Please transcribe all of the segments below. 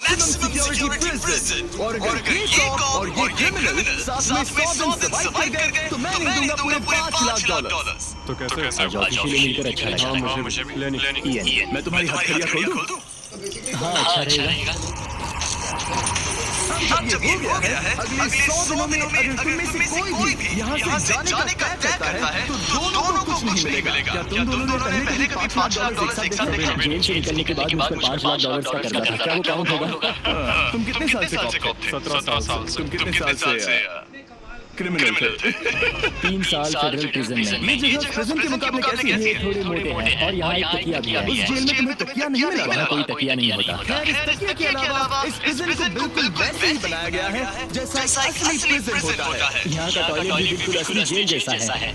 Maximum security prison. और अगर ये कॉप और ये क्रिमिनल साथ में 100 दिन सर्वाइव कर गए तो मैं नहीं दूंगा पूरे $5 लाख। तो कैसे ऑफिशियली मिलकर अच्छा लगा। हाँ, मुझे लेनी। मैं तुम्हारी हथकड़ियाँ खोल दूं? हाँ अच्छा रहेगा। जब ये हो गया है, अगले 100 दिनों में अगर तुम में से कोई भी यहाँ से जाने का तय करता है, तो दोनों को कुछ नहीं मिलेगा। क्या तुम दोनों ने पहले कभी $5 लाख एक साथ देखा? जेल से निकलने के बाद मुझ पर $5 लाख का कर्जा था, क्या वो काउंट होगा? तुम कितने साल से कॉप थे? 17 साल से। तुम कितने साल से क्रिमिनल थे? 3 साल फेडरल प्रिजन में। ये जगह प्रिजन के मुकाबले कैसी है? ये थोड़े मोटे हैं और यहाँ एक तकिया भी है। उस जेल में तुम्हें तकिया नहीं मिला? वहाँ कोई तकिया नहीं होता। खैर, इस तकिया के अलावा इस प्रिजन को बिल्कुल वैसे ही बनाया गया है जैसा असली प्रिजन होता है। यहाँ का टॉयलेट भी बिल्कुल असली जेल जैसा है।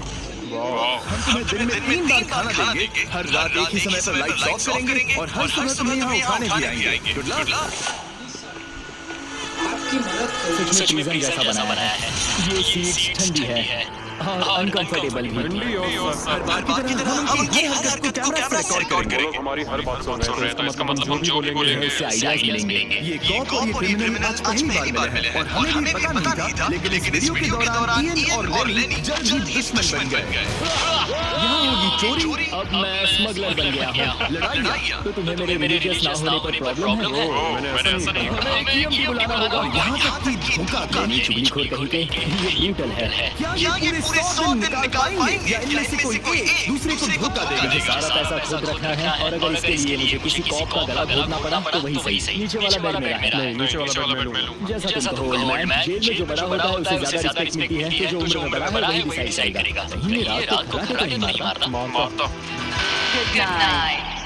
हम तुम्हें दिन में 3 बार खाना देंगे, हर रात एक ही समय पर लाइट्स ऑफ करेंगे और हर सुबह तुम्हें यहाँ उठाने भी आएंगे। Good luck. सच में प्रिजन जैसा बनाया है। ये सीट ठंडी है और अनकंफर्टेबल भी। हर बार की तरह हम उनकी हर हरकत को कैमरा से रिकॉर्ड करेंगे। हमारी हर बात सुन रहे हैं, तो इसका मतलब हम जो भी बोलेंगे इससे आइडियाज मिलेंगे। ये कॉप और ये क्रिमिनल आज पहली बार मिले हैं और हमें भी पता नहीं था, लेकिन इस वीडियो के दौरान इयन और लेनी जल्द ही दुश्मन बन गए। यहाँ होगी चोरी, अब मैं स्मगलर बन गया हूँ। लड़ाइयाँ, तो तुम्हें मेरे रिलीजियस ना होने पर प्रॉब्लम है? मैंने ऐसा नहीं कहा। हमें EMT बुलाना होगा। और यहाँ तक कि धोखा नहीं, चुगलीखोर कहीं के ये ब्रूटल है। क्या ये पूरे 100 दिन निकाल पाएंगे या इनमें से कोई एक दूसरे को धोखा देगा? सारा पैसा खुद रखना है और अगर इसके लिए मुझे किसी कॉप का गला घोटना पड़ा तो वही सही। नीचे वाला बेड मेरा है। नहीं, नीचे वाला बेड मैं लूँ। जैसा तुम कहो, ओल्ड मैन। जेल में जो बड़ा होता है उसे ज्यादा रिस्पेक्ट मिलती है, तो जो उम्र में बड़ा है वही डिसाइड करेगा। कहीं रात को खड़ा तो नहीं मारता। मारता।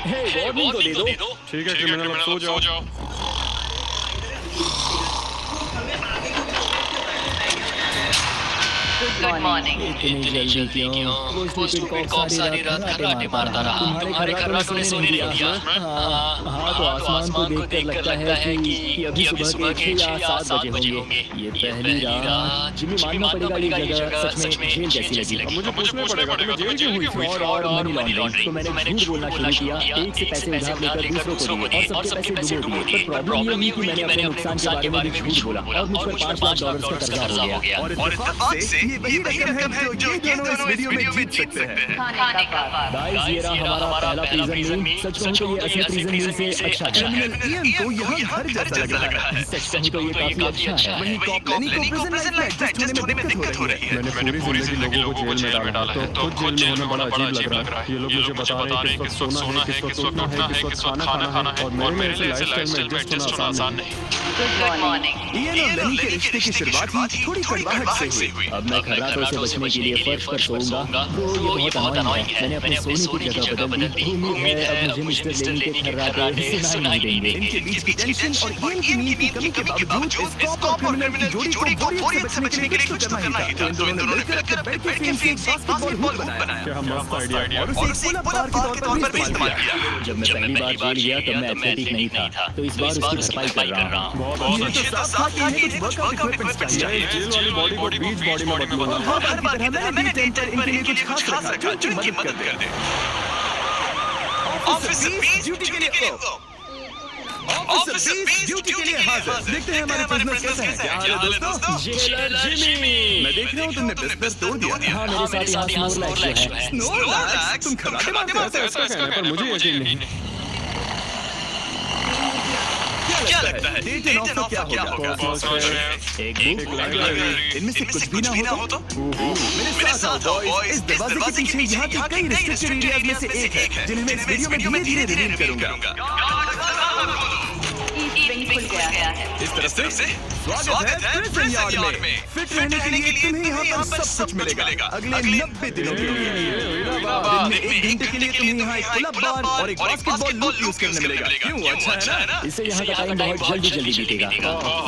हे, वार्निंग तो दे दो। ठीक है क्रिमिनल, अब सो जाओ। Good morning. इतनी जल्दी क्यों? वो स्टूपिड कॉप सारी रात खर्राटे मारता रहा। तुम्हारे खर्राटों में सोने नहीं दिया। हाँ, तो आसमान को देखकर लगता है कि अभी सुबह के 6 या 7 बजे होंगे। ये पहली रात। जिम्मी मानना पड़ेगा ये जगह सच में जेल जैसी लगी। मुझे पूछना पड़ेगा कि मैं जेल क्यों हुई थी? और मनी लॉन्ड्रिंग। तो मैंने झूठ बोलना शुरू किया। एक से पैसे उधार लेकर दूसरों को दिए और सबके पैसे डुबो दिए। पर प्रॉब्लम ये हुई कि मैंने अपने नुकसान के बारे में झूठ बोला और मुझ पर $5 लाख का कर्जा हो गया। और इत्तेफाक से ये वही रकम है जो ये दोनों इस वीडियो में जीत सकते हैं। गाइस, ये रहा हमारा पहला प्रिजन मील। सच कहूं तो ये असली प्रिजन मील से अच्छा है। क्रिमिनल इयन को यहाँ घर जैसा लग रहा है। सच कहूं तो ये काफी अच्छा है। वहीं कॉप लेनी को प्रिजन लाइफ में एडजस्ट होने में दिक्कत हो रही है। मैंने पूरी जिंदगी लोगों को जेल में डाला है, तो खुद जेल में होना बड़ा अजीब लग रहा है। ये लोग मुझे बता रहे हैं किस वक्त सोना है, किस वक्त उठना है, किस वक्त खाना खाना है, और मेरे लिए ऐसे लाइफस्टाइल में एडजस्ट होना आसान नहीं। Good morning. इयन और लेनी के रिश्ते की शुरुआत ही थोड़ी कड़वाहट से हुई। अब मैं खर्राटों से बचने के लिए फर्श पर सोऊंगा। तो ये बहुत अनोइंग है। मैंने अपने सोने की जगह बदल दी। उम्मीद है अब मुझे मिस्टर लेनी के खर्राटे सुनाई नहीं देंगे। इनके बीच की टेंशन और इयन की नींद की कमी के बावजूद इस कॉप और क्रिमिनल की जोड़ी को बोरियत से बचने के लिए कुछ तो करना ही था। तो इन दोनों ने मिलकर अपने बेड के फ्रेम से एक बास्केटबॉल हुड बनाया। क्या मस्त आइडिया। और उसे एक पुल अप बार के तौर पर इस्तेमाल किया। जब मैं पहली बार जेल गया तो मैं एथलेटिक नहीं था, तो इस बार उसकी भरपाई कर रहा हूँ। बहुत ये तो साफ था कि इन्हें कुछ वर्कआउट इक्विपमेंट्स चाहिए। जेल वाली बॉडी को बीच बॉडी में बदलूंगा। हर बार की तरह मैंने टेंटर इनके लिए कुछ खास रखा जो इनकी मदद कर दे। ऑफिसर बीस ड्यूटी के लिए ऑफिसर बीस ड्यूटी के लिए हाजिर। देखते हैं हमारे बिजनेस कैसा है। क्या हाल है दोस्तों? Jailer Jimmy. मैं देख रहा हूँ तुमने बिजनेस तोड़ दिया। हाँ, मेरे साथ यहाँ स्नोरलैक्स है। स्नोरलैक्स? तुम खराटे मारते हो? ऐसा कहने पर मुझे यकीन नहीं। क्या लगता है डेटन ऑफ क्या होगा? एक बुक। इनमें से कुछ भी ना हो तो? मेरे साथ आओ बॉयज। इस दरवाजे के पीछे यहाँ के कई रिस्ट्रिक्टेड एरियाज में से एक है जिन्हें मैं इस वीडियो में धीरे धीरे रिवील करूंगा। खुल गया है। इस तरफ से स्वागत है प्रिजन यार्ड में। फिट रहने के लिए तुम्हें यहाँ पर सब कुछ मिलेगा अगले 90 दिनों के लिए। दिन में 1 घंटे के लिए तुम्हें यहाँ एक पुल अप बार और एक बास्केटबॉल लूप यूज करने मिलेगा। क्यों, अच्छा है ना? इससे यहाँ का टाइम बहुत जल्दी बीतेगा।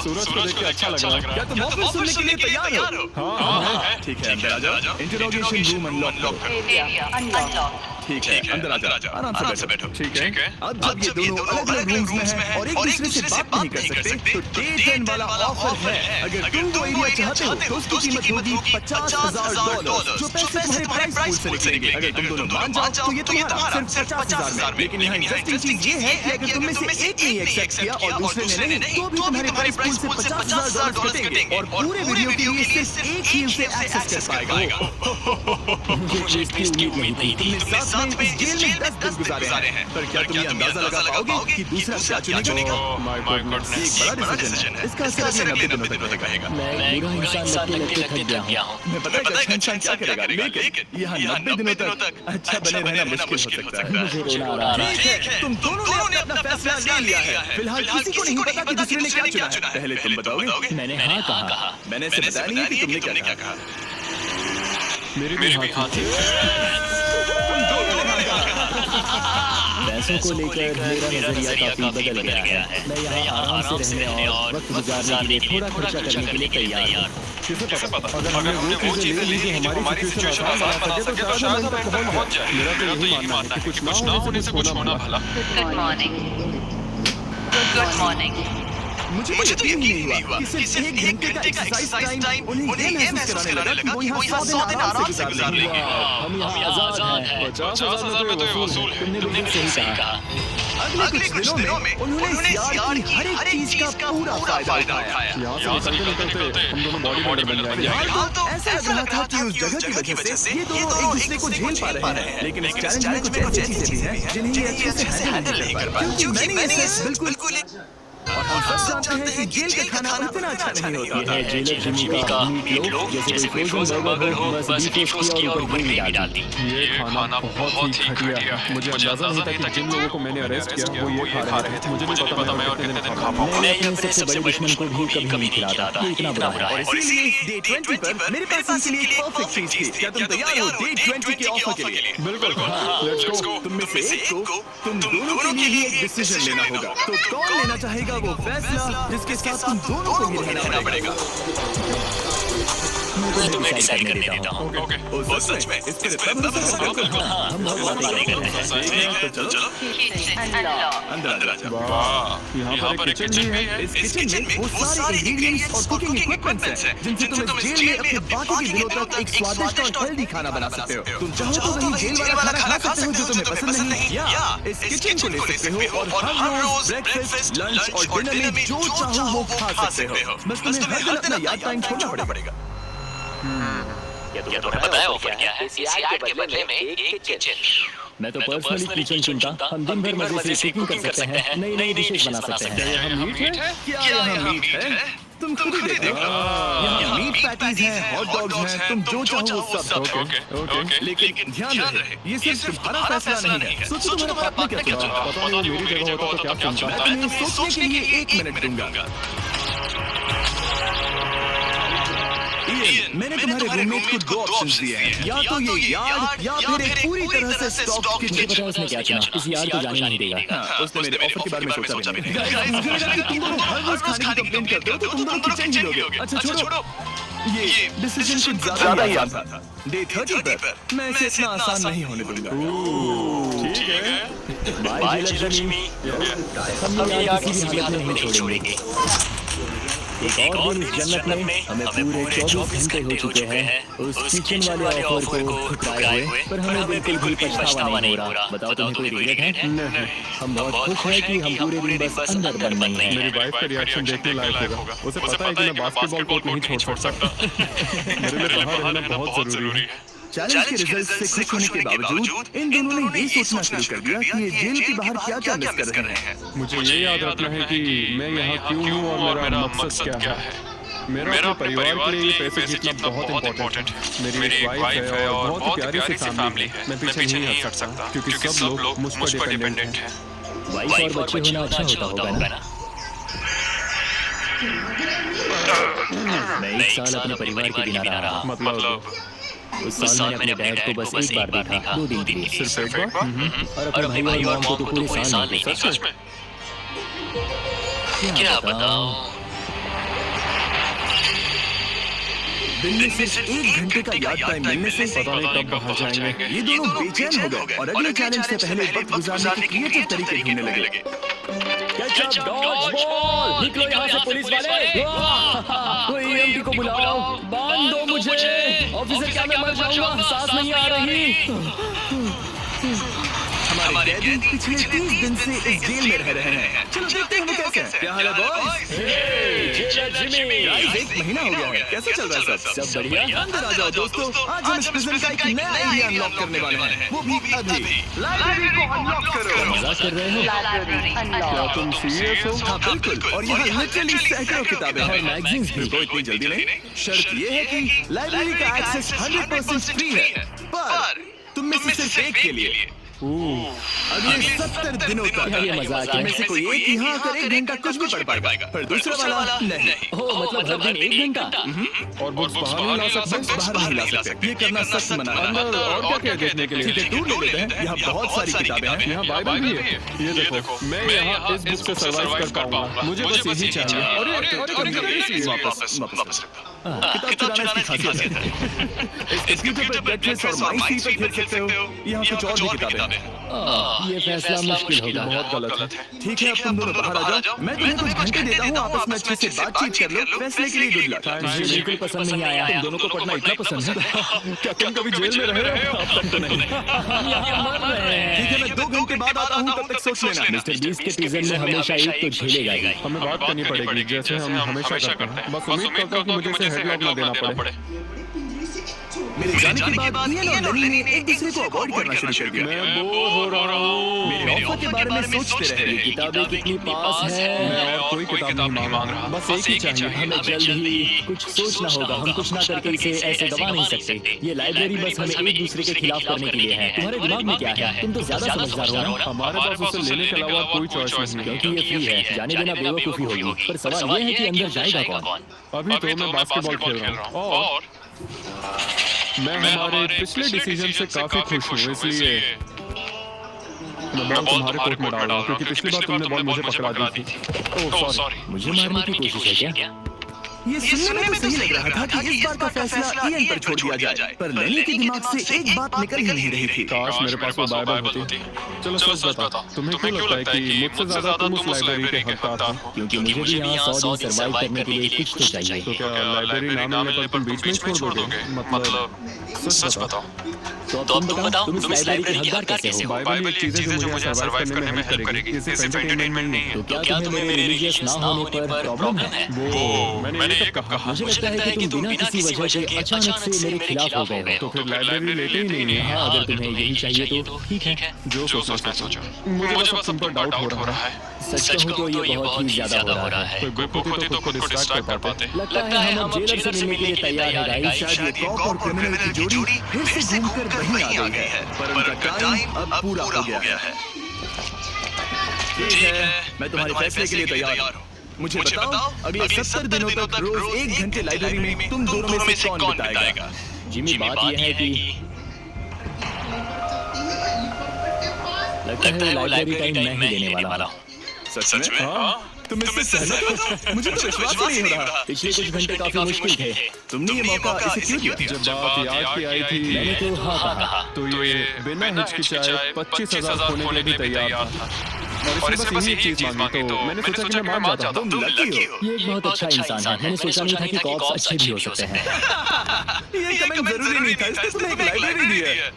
सूरज को देख के अच्छा लग रहा है। क्या तुम ऑफिस सुनने के लिए तैयार हो? हाँ, ठीक है, अंदर आ जाओ। इंटरोगेशन रूम अनलॉक करो। Area unlock. ठीक है, अंदर आ जाओ, आराम से बैठो। ठीक है। अब जब ये दोनों अलग-अलग रूम्स में हैं और एक दूसरे से बात नहीं कर सकते, तो डे 10 वाला ऑफर है। अगर तुम वो एरिया चाहते हो तो उसकी कीमत होगी $50,000, जो पैसे तुम्हारे प्राइस पूल से निकलेंगे। अगर तुम दोनों मान जाओ तो ये तुम्हारा सिर्फ 50,000 में। लेकिन यहाँ इंटरेस्टिंग चीज ये है कि अगर तुम में से एक ने एक्सेप्ट किया और दूसरे ने नहीं, तो भी तुम्हारे प्राइस पूल से $50,000 कटेंगे और पूरे वीडियो के लिए सिर्फ एक ही उसे एक्सेस कर पाएगा। मुझे इसकी उम्मीद नहीं थी। तुमने साथ में इस जेल में 10 दिन गुजारे हैं, पर क्या तुम ये अंदाजा लगा पाओगे कि दूसरा क्या चुनेगा? My goodness. एक बड़ा डिसीजन है। इसका असर अगले 90 दिनों तक रहेगा। मैं बुरा इंसान लगते थक गया हूँ। मैं पता है कि अच्छा इंसान क्या करेगा, लेकिन यहाँ 90 दिनों तक अच्छा बने रहना मुश्किल हो सकता है। मुझे रोना आ रहा है। ठीक है, तुम दोनों ने अपना फैसला ले लिया है। फिलहाल किसी को नहीं पता कि दूसरे ने क्या चुना है। पहले तुम बताओगे? मैंने हाँ कहा। मैंने इसे बताया नहीं कि तुमने क्या कहा। मेरे भी हाथ है। पैसों को लेकर मेरा नजरिया काफी बदल गया है। मैं यहाँ आराम से रहने और वक्त गुजारने के लिए थोड़ा खर्चा करने के लिए तैयार हूँ। किसे पता, अगर हमने वो चीजें ली जो हमारी सिचुएशन आसान बना सके तो शायद हम तक पहुंच जाए। मेरा तो यही मानना है कि कुछ ना होने से कुछ होना भला। Good morning. Good morning. मुझे तो यकीन नहीं हुआ कि सिर्फ एक घंटे का एक्सरसाइज टाइम उन्हें ये महसूस कराने लगा कि वो यहाँ 100 दिन आराम से गुजार लेंगे। हम यहाँ आजाद हैं। 50,000 में तो ये वसूल है। तुमने बिल्कुल सही कहा। अगले कुछ दिनों में उन्होंने यार की हर एक चीज का पूरा फायदा उठाया। यहाँ से निकलते हम दोनों बॉडी बिल्डर बन जाएंगे। फिलहाल तो ऐसा लग रहा था कि उस जगह की वजह से ये दोनों एक दूसरे को झेल पा रहे हैं, लेकिन इस चैलेंज में कुछ ऐसी चीजें भी हैं जिन्हें ये अच्छे से हैंडल नहीं कर पाए। क्योंकि मैंने ये बिल्कुल और हम सब जानते हैं कि जेल का खाना उतना अच्छा नहीं होता। ये है जेलर जिमी का मीट लोफ, जैसे कोई फ्रोजन बर्गर हो, बस बीफ रोस्ट किया और ऊपर ग्रेवी डाली। ये खाना बहुत ही घटिया है। मुझे अंदाजा नहीं था कि जिन लोगों को मैंने अरेस्ट किया वो ये खा रहे थे। मुझे नहीं पता मैं और कितने दिन खा पाऊंगा। मैं अपने सबसे बड़े दुश्मन को भी कभी नहीं खिलाता। ये इतना बुरा है। और इसीलिए डे 20 पर मेरे पास इनके लिए एक परफेक्ट चीज थी। क्या तुम तैयार हो डे 20 के ऑफर के लिए? बिल्कुल, लेट्स गो। तुम में से एक को तुम दोनों के लिए ही एक डिसीजन लेना होगा। तो कौन लेना चाहेगा वो फैसला जिसके साथ तुम दोनों को ही रहना पड़ेगा? मैं तुम्हें डिसाइड करने देता हूँ। ओ सच में इस पर सब हम बहुत बातें करते हैं। तो चलो Kitchen unlocked. अंदर आ जाओ। वाह, यहाँ पर एक किचन भी है। इस किचन में वो सारे इंग्रेडिएंट्स और कुकिंग इक्विपमेंट्स हैं जिनसे तुम इस जेल में अपने बाकी के दिनों तक एक स्वादिष्ट और हेल्दी खाना बना सकते हो। तुम चाहो तो वही जेल वाला खाना खा सकते हो जो तुम्हें पसंद नहीं, या इस किचन को ले सकते हो और हर रोज ब्रेकफास्ट, लंच और डिनर में जो चाहो वो खा सकते हो। बस तुम्हें हर दिन अपना याद टाइम छोड़ना पड़ेगा। ये तुम्हें पता है ऑफर क्या है? इस यार्ड के बदले में एक किचन। मैं तो पर्सनली किचन चुनता। हम दिन भर मजे से कुकिंग कर सकते हैं, नई नई डिशेस बना सकते हैं। यहाँ मीट है? क्या यहाँ मीट है? तुम खुद ही देखो। यहाँ मीट पैटीज हैं, हॉट डॉग्स हैं, तुम जो चाहो वो सब। ओके। लेकिन ध्यान रहे, ये सिर्फ तुम्हारा फैसला नहीं है। सोचो तुम्हारा पार्टनर क्या चुनता। पता नहीं वो मेरी जगह होता तो क्या मैं चुनता। तुम्हें सोचने के लिए 1 मिनट दूंगा। मैंने तुम्हारे रूममेट को 2 ऑप्शंस दिए हैं, या तो ये यार्ड या फिर एक पूरी तरह से स्टॉक मुझे किचन। पता है उसने क्या चुना। इस यार्ड को जाने नहीं देगा। हाँ, उसने मेरे ऑफर के बारे में सोचा भी नहीं। गाइस, मुझे लगा कि तुम दोनों हर रोज खाने की कंप्लेंट करते हो तो तुम दोनों किचन ही लोगे। अच्छा छोड़ो, ये डिसीजन कुछ ज्यादा ही आसान था। डे 30 पर मैं इसे इतना आसान नहीं होने दूंगा। ठीक है। Bye jailer Jimmy. हम ये यार्ड किसी भी हालत में नहीं छोड़ेंगे। एक और दिन इस जन्नत में हमें पूरे 24 घंटे हो चुके हैं उस किचन वाले ऑफर को ठुकराए हुए, पर हमें बिल्कुल भी पछतावा नहीं हो रहा। बताओ तुम्हें कोई रिग्रेट है? नहीं। हम बहुत खुश हैं कि हम पूरे दिन बस अंदर बंद नहीं हैं। मेरी वाइफ का रिएक्शन देखने लायक होगा। उसे पता है कि मैं बास्केटबॉल कोर्ट नहीं छोड़ सकता। मेरे लिए बाहर रहना बहुत जरूरी है। चैलेंज के रिजल्ट से खुश होने के बावजूद इन दोनों ने ये सोचना शुरू कर दिया कि ये जेल के बाहर क्या मिस कर रहे हैं। मुझे ये याद रखना है कि मैं यहाँ क्यों हूँ और मेरा मकसद क्या है। मेरा अपने परिवार के लिए पैसे जीतना बहुत इम्पोर्टेंट है। मेरी एक वाइफ है और बहुत प्यारी सी फैमिली है। मैं पीछे नहीं हट सकता क्योंकि सब लोग मुझ पर डिपेंडेंट हैं। वाइफ और बच्चे होना अच्छा होता होगा ना? मैं 1 साल अपने परिवार के बिना रहा। मतलब उस साल मैंने अपने डैड को बस एक बार देखा, 2 दिन के लिए। सिर्फ एक बार? और अपने भाई और मॉम को तो पूरे साल नहीं देखा। सच में? क्या बताऊं? दिन में सिर्फ 1 घंटे का याद टाइम मिलने से पता नहीं कब बाहर जाएंगे। ये दोनों बेचैन हो गए और अगले चैलेंज से पहले वक्त गुजारने के क्रिएटिव तरीके ढूंढने लगे। केचप डॉज बॉल, निकलो यहाँ से पुलिस वाले। कोई ईएमटी को बुलाओ, बांध दो मुझे। ऑफिसर क्या मैं मर जाऊंगा, सांस नहीं आ रही। हमारे कैदी पिछले 30 दिन से इस जेल में रह रहे हैं। चलो देखते हैं वो कैसे हैं। क्या हाल है बॉस? Jailer Jimmy. गाइस, 1 महीना हो गया है। कैसे चल रहा है सब? सब बढ़िया। अंदर आ जाओ दोस्तों। आज हम इस प्रिजन का एक नया एरिया अनलॉक करने वाले हैं, वो भी अभी। लाइब्रेरी को अनलॉक करो। मजाक कर रहे हो? Library क्या unlocked. तुम सीरियस हो? हाँ बिल्कुल, और यहाँ लिटरली सैकड़ों किताबें हैं। और मैगजीन्स भी। रुको, इतनी जल्दी नहीं। शर्त ये है कि लाइब्रेरी का एक्सेस 100% फ्री है, पर तुम में से सिर्फ एक के लिए अगले 70 दिनों तक। ये मजाक है। में से कोई एक यहाँ आकर 1 घंटा कुछ भी पढ़ पाएगा, पर दूसरा वाला नहीं। ओह, मतलब हर दिन 1 घंटा। और बुक्स बाहर नहीं ला सकते? बाहर नहीं ला सकते, ये करना सख्त मना है। अंदर और क्या क्या देखने के लिए? ठीक है, ढूंढ लेते हैं। यहाँ बहुत सारी किताबें हैं। यहाँ बाइबल भी है। ये देखो, मैं यहाँ इस बुक से सर्वाइव कर पाऊंगा। मुझे बस यही चाहिए। अरे वापस किताब चुराना इसकी खासियत है। इस कंप्यूटर पर ब्रेकफास्ट और माई सी पर खेल सकते हो। यहाँ कुछ और भी किताबें हैं। ये फैसला मुश्किल होगा। बहुत गलत है। ठीक है, अब तुम दोनों बाहर आ जाओ। मैं तुम्हें कुछ घंटे देता हूँ, आपस में अच्छे से बातचीत कर लो। फैसले के लिए गुड लक। मुझे बिल्कुल पसंद नहीं आया। तुम दोनों को पढ़ना इतना पसंद है? क्या तुम कभी जेल में रहे हो? अब तक तो नहीं। हम यहाँ मर रहे हैं। ठीक है, मैं 2 घंटे बाद आता हूँ, तब तक सोच लेना। मिस्टर बीस्ट के प्रिजन में हमेशा एक तो झेलेगा ही। हमें बात करनी पड़ेगी, जैसे हम हमेशा करते हैं। बस उम्मीद करता हूँ कि मुझे इसे हेडलॉक ना देना पड़े। मेरे जाने के बाद इयन और लेनी ने एक दूसरे को अवॉइड करना शुरू कर दिया। मैं बोर हो रहा हूँ। मेरे ऑफर के बारे में सोचते रहे। किताबें कितनी पास है। मैं और कोई किताब नहीं मांग रहा, बस एक ही चाहिए। हमें जल्द ही कुछ सोचना होगा। हम कुछ ना करके इसे ऐसे दबा नहीं सकते। ये लाइब्रेरी बस हमें एक दूसरे के खिलाफ करने के लिए है। तुम्हारे दिमाग में क्या है? तुम तो ज्यादा समझदार हो ना। हमारे पास उसे लेने के अलावा कोई चॉइस नहीं है। क्योंकि ये फ्री है, जाने देना बेवकूफी होगी। पर सवाल ये है कि अंदर जाएगा कौन? अभी तो मैं बास्केटबॉल खेल रहा हूँ और मैं हमारे पिछले डिसीजन से काफी खुश हूँ, इसलिए मैं बॉल तुम्हारे कोर्ट में डाल रहा हूँ, क्योंकि पिछली बार तुमने बॉल मुझे पकड़ा दी थी। Oh sorry. मुझे मारने की कोशिश है क्या? ये सुनने में तो सही लग रहा था कि इस बार का फैसला इयन पर छोड़ दिया जाए, पर लेनी के दिमाग से एक बात निकल ही नहीं रही थी। काश मेरे पास वो बाइबल होती। चलो सच बताओ, तुम्हें क्यों लगता है कि मुझसे ज्यादा तुम उस लाइब्रेरी के हकदार हो? क्योंकि मुझे भी यहाँ 100 दिन सर्वाइव करने के लिए कुछ तो चाहिए। तो क्या लाइब्रेरी ना मिलने पर तुम बीच में छोड़ दोगे? मतलब सच बताओ। तो अब तुम बताओ, तुम इस लाइब्रेरी के हकदार कैसे हो? बाइबल एक चीज है जो मुझे सर्वाइव करने में हेल्प करेगी, ये सिर्फ एंटरटेनमेंट नहीं है। तो क्या तुम्हें मेरे रिलीजियस ना होने पर प्रॉब्लम है? वो मैंने ये कब कहा? मुझे लगता है कि तुम बिना किसी वजह के अचानक से मेरे खिलाफ हो गए हो। तो फिर लाइब्रेरी लेते ही नहीं है। हाँ, अगर तुम्हें यही चाहिए तो ठीक है। जो सोचना सोचो। मुझे बस तुम पर डाउट हो रहा है। सच कहूँ तो ये बहुत ही ज्यादा हो रहा है। कोई बुक होती तो खुद को डिस्ट्रैक्ट कर पाते। लगता है हम अब जेलर से मिलने के लिए तैयार हैं गाइस। शायद ये कॉप और क्रिमिनल की जोड़ी फिर से घूमकर वहीं आ गई है, पर उनका टाइम अब पूरा हो गया है। ठीक है, मैं तुम्हारे फैसले के लिए तैयार हूँ। मुझे बताओ, अगले 70 दिनों तक रोज 1 घंटे लाइब्रेरी में तुम दोनों में से कौन बिताएगा? जिमी, बात यह है कि लगता है वो लाइब्रेरी टाइम मैं ही देने वाला हूँ। सच में? हाँ? तुम इससे सहमत हो? मुझे तो विश्वास ही नहीं हो रहा। पिछले कुछ घंटे काफी मुश्किल थे। तुमने ये मौका इसे क्यों दिया? जब बात याद की आई थी मैंने तो हाँ कहा। तो ये बिना हिचकिचाए 25,000 खोने के लिए भी तैयार था। और इससे बस यही चीज मांगी, तो मैंने सोचा कि मैं मान जाता हूँ। तुम लकी हो। ये एक बहुत अच्छा इंसान है। मैंने सोचा नहीं था कि कॉप्स अच्छे भी हो सकते हैं। ये कमेंट जरूरी नहीं था, इसने तुम्हें एक लाइब्रेरी दी है।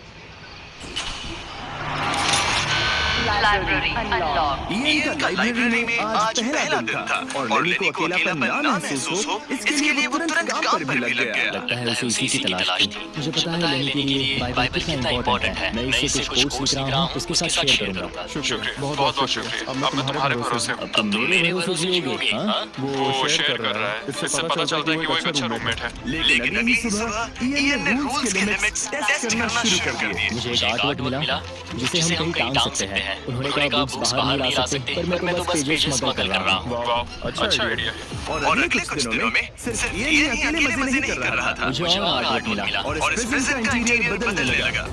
Library unlocked. ये इनका लाइब्रेरी में आज पहला दिन था और लेनी को अकेलापन ना महसूस हो, इसके लिए वो तुरंत काम पर भी लग गया। लगता है उसे इसी की तलाश थी। मुझे पता है लेनी के लिए बाइबल कितना इम्पोर्टेंट है। मैं इससे कुछ कोट्स लिख रहा हूँ, उसके साथ शेयर करूंगा। शुक्रिया, बहुत बहुत शुक्रिया। अब मैं तुम्हारे भरोसे हूँ। अब तुम मेरे भरोसे जियोगे, हाँ? वो शेयर कर रहा है, इससे पता चलता है कि वो एक अच्छा रूममेट है। लेकिन अगली ही सुबह इयन ने रूल्स के लिमिट्स टेस्ट करना शुरू कर दिए। मुझे एक आर्टवर्क मिला जिसे हम कहीं टांग सकते हैं। उन्होंने कहा बुक्स बाहर नहीं ला सकते, पर मैं तो बस पेजेस स्मगल कर रहा हूँ। वाह, अच्छा आइडिया है। और अगले कुछ दिनों में सिर्फ ये अकेले मजे नहीं कर रहा था। मुझे और आर्टवर्क मिला और इस प्रिजन का इंटीरियर बदलने लगा।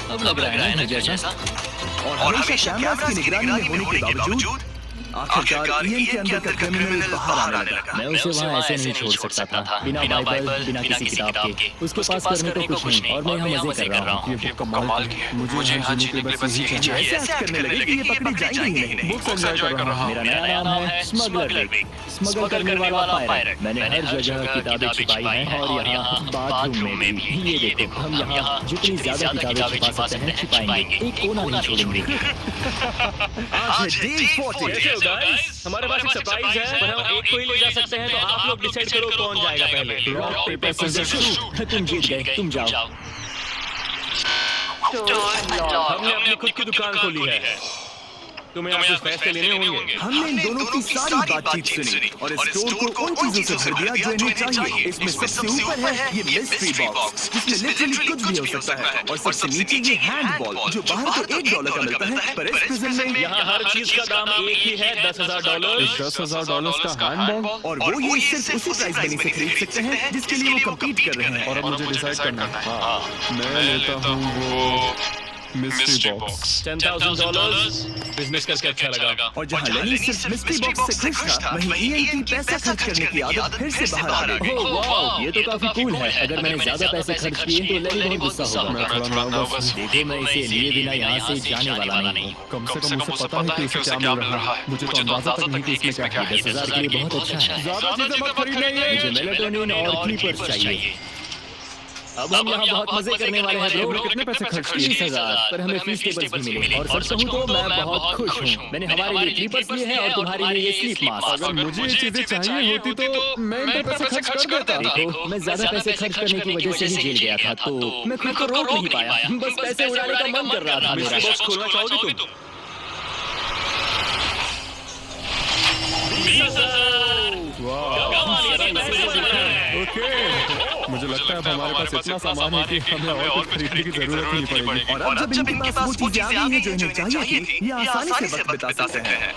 अब लग रहा है ना जैसा। और हमेशा कैमरास की निगरानी में होने के बावजूद आखिरकार ईएन के अंदर का क्रिमिनल बाहर आने लगा। मैं उसे वहाँ ऐसे नहीं छोड़ सकता था, बिना बाइबल, बिना किसी किताब के। उसके पास करने को कुछ नहीं, और मैं यहाँ मजे कर रहा हूँ। ये बुक कमाल की है। मुझे यहाँ जीने के लिए बस यही चाहिए। ऐसे एक्ट करने लगे कि ये पकड़ी जाएंगी ही नहीं। बुक्स एंजॉय कर रहा हूँ। मेरा नया नाम है स्मगलर विक, स्मगल करने वाला पायरेट। मैंने हर जगह किताबें छिपाई हैं, और यहाँ बाथरूम में भी। ये देखो, हम यहाँ जितनी ज्यादा किताबें छिपा सकते हैं छिपाएंगे, एक कोना नहीं छोड़ेंगे। आज है डे 40। कैसे हो गाइस? हमारे पास एक सरप्राइज है, पर हम एक को ही ले जा सकते हैं, तो आप लोग डिसाइड करो कौन जाएगा पहले। Rock paper scissor shoot. तुम जीत गए, तुम जाओ। हमने अपनी खुद की दुकान खोली है, तुम्हें यहाँ कुछ फैसले लेने होंगे। हमने इन दोनों की सारी बातचीत सुनी और इस स्टोर को उन चीजों से भर दिया जो इन्हें चाहिए। इसमें सबसे ऊपर है ये मिस्ट्री बॉक्स, जिसमें लिटरली कुछ भी हो सकता है, और सबसे नीचे ये हैंडबॉल जो बाहर तो $1 का मिलता है, पर इस प्रिजन में यहाँ हर चीज का दाम एक ही है, $10,000। $10,000 का हैंडबॉल। और वो ये सिर्फ उसी प्राइस मनी से खरीद सकते हैं जिसके लिए वो कम्पीट कर रहे हैं। और अब मुझे डिसाइड करना है। मैं लेता हूँ वो मिस्ट्री बॉक्स। $10,000 बिजनेस करके अच्छा लगा। और जहाँ लेनी सिर्फ मिस्ट्री बॉक्स से खुश था, वहीं ईएन की पैसा खर्च करने की आदत फिर से बाहर आ गई। ओह वाह, ये तो काफी कूल है। अगर मैंने ज्यादा पैसे खर्च किए तो लेनी बहुत गुस्सा होगा। मैं थोड़ा नर्वस हूँ। देखो, मैं इसे लिए बिना यहाँ से जाने वाला नहीं हूँ। कम से कम उसे पता है कि उसे क्या मिल रहा है। मुझे तो अंदाजा तक नहीं कि इसमें क्या है। 10,000 के लिए बहुत अच्छा है। ज्यादा चीजें मत खरीदना मुझे मेलाटोनिन और क्लीपर्स चाहिए। अब हम यहाँ बहुत मजे करने वाले हैं ब्रो। कितने पैसे खर्च किए? 30,000, पर हमें फीस्टेबल्स भी मिले। और सच कहूँ तो मैं बहुत खुश हूँ। मैंने हमारे लिए क्लीपर्स लिए हैं और तुम्हारे लिए ये स्लीप मास्क। अगर मुझे ये चीजें चाहिए होती तो मैं इन पर पैसे खर्च कर देता। देखो, मैं ज्यादा पैसे खर्च करने की वजह से ही जेल गया था, तो मैं खुद को रोक नहीं पाया। बस पैसे उड़ाने का मन कर रहा था मेरा। बॉक्स खोलना चाहोगे तुम? ओके, मुझे लगता है अब हमारे पास इतना सामान है कि हमें और कुछ खरीदने की जरूरत नहीं पड़ेगी। और अब जब इनके पास वो चीजें आ गई हैं जो इन्हें चाहिए थी, ये आसानी से वक्त बिता सकते हैं।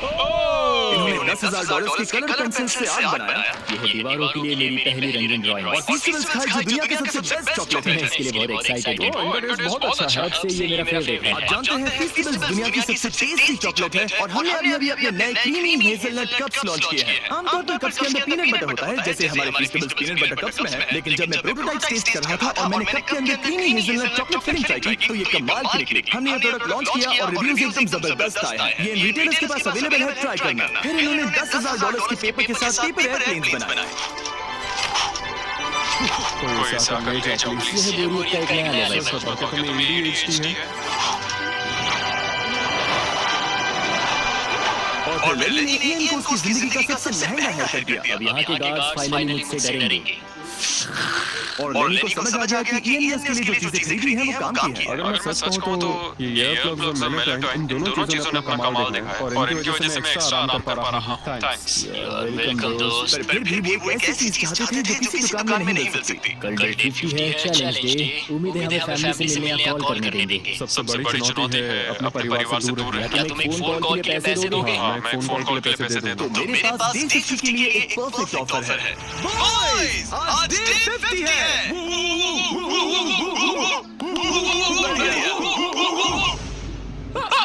इन्होंने $10,000 की कलर पेंसिल से आर्ट बनाया। ये है दीवारों के लिए मेरी पहली रंगीन ड्राइंग। और फेस्टिवल्स खाए जो दुनिया के सबसे बेस्ट चॉकलेट मैं है। इसके लिए बहुत एक्साइटेड हूँ। इनका टेस्ट बहुत अच्छा है। अब से ये मेरा फेवरेट है। आप जानते हैं फेस्टिवल्स दुनिया की सबसे टेस्टी चॉकलेट है, और हमने अभी अपने नए क्रीमी हेज़लनट कप्स लॉन्च किए हैं। आमतौर पर कप्स के अंदर पीनट बटर होता है, जैसे हमारे फेस्टिवल्स पीनट बटर कप्स में है। लेकिन जब मैं प्रोटोटाइप टेस्ट कर रहा था और मैंने कप के अंदर creamy hazelnut chocolate filling try की, तो ये कमाल की निकली। हमने ये प्रोडक्ट लॉन्च किया और रिव्यूज एकदम जबरदस्त आए हैं। ये इन रिटेलर्स के पास अवेलेबल है, ट्राई करना। फिर इन्होंने $10,000 के पेपर के साथ पेपर एयरप्लेन्स बनाए। कोई साथ ले जाओ प्लीज। ये है बोरियत का एक नया लेवल। सच बताओ, क्या तुम्हें ADHD है? और लेनी ने ईएन को उसकी जिंदगी का सबसे महंगा हेयर कर दिया। अब यहाँ के गार्ड्स फाइनली मुझसे डरेंगे। और लेनी को समझ आ गया कि ईएन ने उसके लिए जो चीजें खरीदी हैं वो काम की है। अगर मैं सच कहूँ तो ये ईयरप्लग्स और मैनेटॉइन, इन दोनों चीजों ने अपना कमाल देखा है, और इनकी वजह से मैं एक्स्ट्रा आराम कर पा रहा हूँ। थैंक्स। वेलकम दोस्त। पर फिर भी वो एक ऐसी चीज चाहते थे जो किसी दुकान में नहीं मिल सकती। कल डे 50 है, चैलेंज डे। उम्मीद है हमें फैमिली से मिलने या कॉल करने देंगे। सबसे बड़ी चुनौती है अपने परिवार से दूर रहना। क्या तुम एक फोन कॉल के लिए पैसे दोगे? हाँ, मैं फोन कॉल के लिए पैसे दे दूंगा। मेरे पास डे 50 के लिए एक परफेक्ट ऑफर है। बॉयज, आज डे 50 है।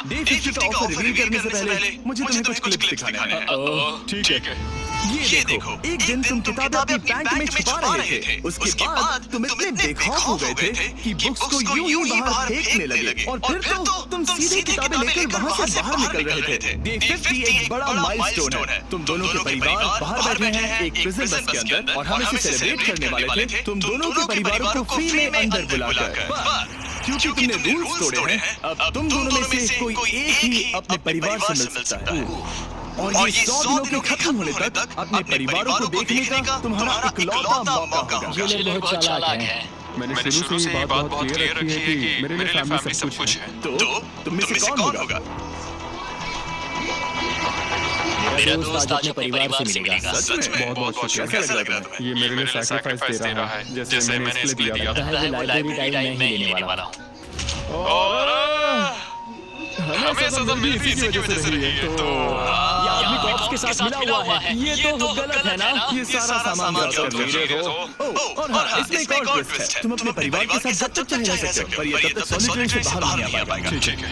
डे 50 का ऑफर रिवील करने से पहले मुझे तुम्हें कुछ क्लिप्स दिखाने हैं। ठीक है। ये देखो, एक दिन तुम किताबें अपनी पैंट में छुपा रहे थे। उसके बाद तुम इतने बेखौफ हो गए थे कि बुक्स को यूं ही बाहर फेंकने लगे, और फिर तो तुम सीधे किताबें लेकर वहां से बाहर निकल रहे थे। डे 50 एक बड़ा माइलस्टोन है। तुम दोनों के परिवार बाहर बैठे हैं एक प्रिजन बस के अंदर, और हम इसे सेलिब्रेट करने वाले थे तुम दोनों के परिवारों को फ्री में अंदर बुलाकर। क्योंकि तुमने रूल्स तोड़े हैं, अब तुम दोनों में से कोई एक ही अपने परिवार से मिल सकता है। और ये 100 दिनों के खत्म होने तक अपने परिवारों को देखने का तुम्हारा इकलौता मौका होगा। ये लोग बहुत चालाक हैं। मैंने शुरू से ही बात बहुत क्लियर रखी है कि मेरे लिए फैमिली सब कुछ है। तो तुम में से कौन होगा? मेरा दोस्त आज अपने परिवार से मिलेगा। सच में? बहुत बहुत शुक्रिया। कैसा लग रहा है? ये मेरे लिए सैक्रिफाइस दे रहा है, जैसे मैंने इसके लिए दिया था। वो लाइब्रेरी टाइम नहीं लेने वाला हूँ। हमें सजा मिल भी इसी की वजह से रही है। तो ये आदमी कॉप्स के साथ मिला हुआ है। ये तो गलत है ना? ये सारा सामान ड्रॉप कर लो। और हाँ, इसमें एक और ट्विस्ट है। तुम अपने परिवार के साथ जब तक चाहे रह सकते हो, पर ये तब तक सॉलिटरी से बाहर नहीं आ पाएगा। ठीक है।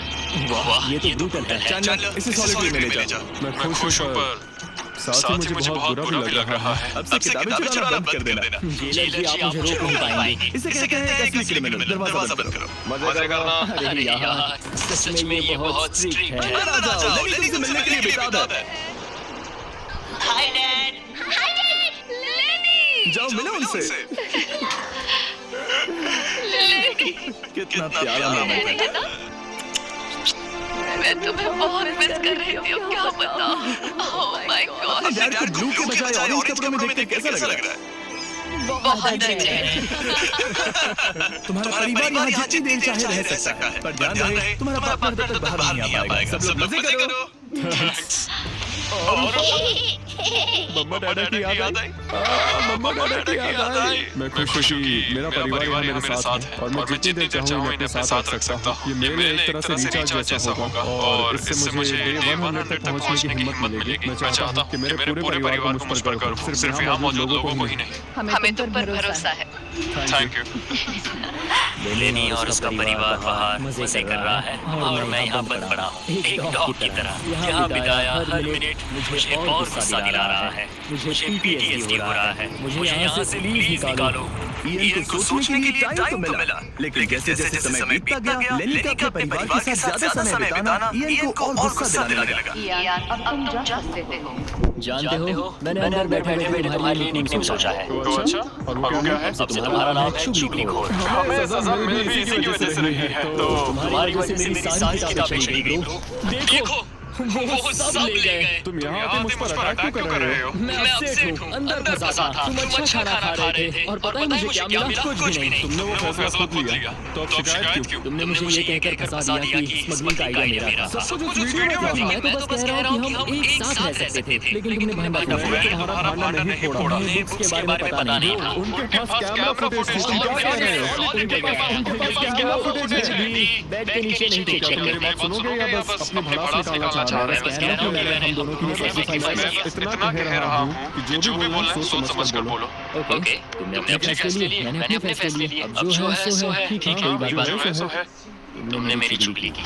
वाह, ये तो ब्रूटल है। चैंडलर, इसे सॉलिटरी में ले जाओ। मैं खुश हूँ पर साथ ही मुझे बहुत बुरा भी लग रहा है। अब से किताबें चुराना बंद कर देना। जेलर जी, आप मुझे रोक नहीं पाएंगे। इसे कहते हैं एक असली क्रिमिनल। दरवाजा बंद करो। मजे करना। अरे यार, सच में ये बहुत स्ट्रिक्ट है। अंदर आ जाओ, लेनी तुमसे मिलने के लिए बेताब है। Hi dad. Hi dad. लेनी। जाओ मिलो उनसे। कितना प्यारा मोमेंट है। मैं तुम्हें बहुत मिस कर रही हूँ, क्या बताऊँ। Oh my God. डैड को ब्लू के बजाय ऑरेंज कपड़ों में देखते कैसा लग रहा है? बहुत अच्छे। तुम्हारा परिवार यहाँ जितनी देर चाहे रह सकता है, पर ध्यान रहे तुम्हारा पार्टनर तब तक बाहर नहीं आ पाएगा। सब लोग मजे करो। मम्मा डैडा की याद आई। मम्मा डैडा की याद आई। मैं खुशी मेरा परिवार यहाँ मेरे साथ है और मैं जितनी देर चाहूँ इन्हें अपने साथ रख सकता हूँ। ये मेरे एक तरह से रिचार्ज जैसा होगा और इससे मुझे डे 100 तक पहुँचने की हिम्मत मिलेगी। मैं चाहता हूँ कि मेरे पूरे परिवार को मुझ पर गर्व हो, सिर्फ यहाँ मौजूद लोगों को ही नहीं। हमें तुम पर भरोसा है। Thank you. लेनी और उसका परिवार बाहर मजे कर रहा है और मैं यहाँ पर पड़ा हूँ एक डॉग की तरह। यहाँ बिताया हर मिनट मुझे और गुस्सा दिला रहा है। मुझे PTSD हो रहा है। मुझे यहाँ से प्लीज निकालो। ईएन को सोचने के लिए टाइम तो मिला, लेकिन जैसे जैसे समय बीतता गया, लेनी का अपने परिवार के साथ ज्यादा समय बिताना ईएन को और गुस्सा दिलाने लगा। ईएन, अब तुम जा सकते हो। जानते हो, मैंने अंदर बैठे बैठे तुम्हारे लिए निकनेम सोचा है। तो अच्छा, और वो क्या है? सबसे तुम्हारा नाम है शुभ लिखो। हमें सजा मिल भी इसी की वजह से रही है। तो तुम्हारी वजह से मेरी सारी किताबें चली गई ब्रो। देखो, वो सब ले गए। तुम यहाँ आके मुझ पर अटैक क्यों कर रहे हो? मैं अपसेट हूँ, अंदर फंसा था। तुम अच्छा खाना खा रहे थे और पता है मुझे क्या मिला? कुछ भी नहीं। तुमने वो फैसला खुद लिया, तो अब शिकायत क्यों? तुमने मुझे ये कहकर फंसा दिया कि स्मगलिंग का आइडिया मेरा था। सब कुछ वीडियो में था। मैं तो बस कह रहा हूँ कि हम एक साथ रह सकते थे, लेकिन तुमने भांडा फोड़ा। तुम्हारा भांडा नहीं फोड़ा। हमें बुक्स के बारे में पता नहीं था। उनके पास कैमरा फुटेज थी। तुम क्या कह रहे हो? उनके पास कैमरा फुटेज है। बेड के नीचे नहीं थे। क्या तुम मेरी बात सुनोगे या बस अपनी भड़ास निकालना चाह रहे हो? हम दोनों की इतना कह रहा हूँ कि जो भी बोलना है सोच समझ कर बोलो। ओके, तुमने अपने फैसले लिए, मैंने अपने फैसले लिए। अब जो है सो है। ठीक है, कोई बात नहीं। तुमने मेरी चुगली की।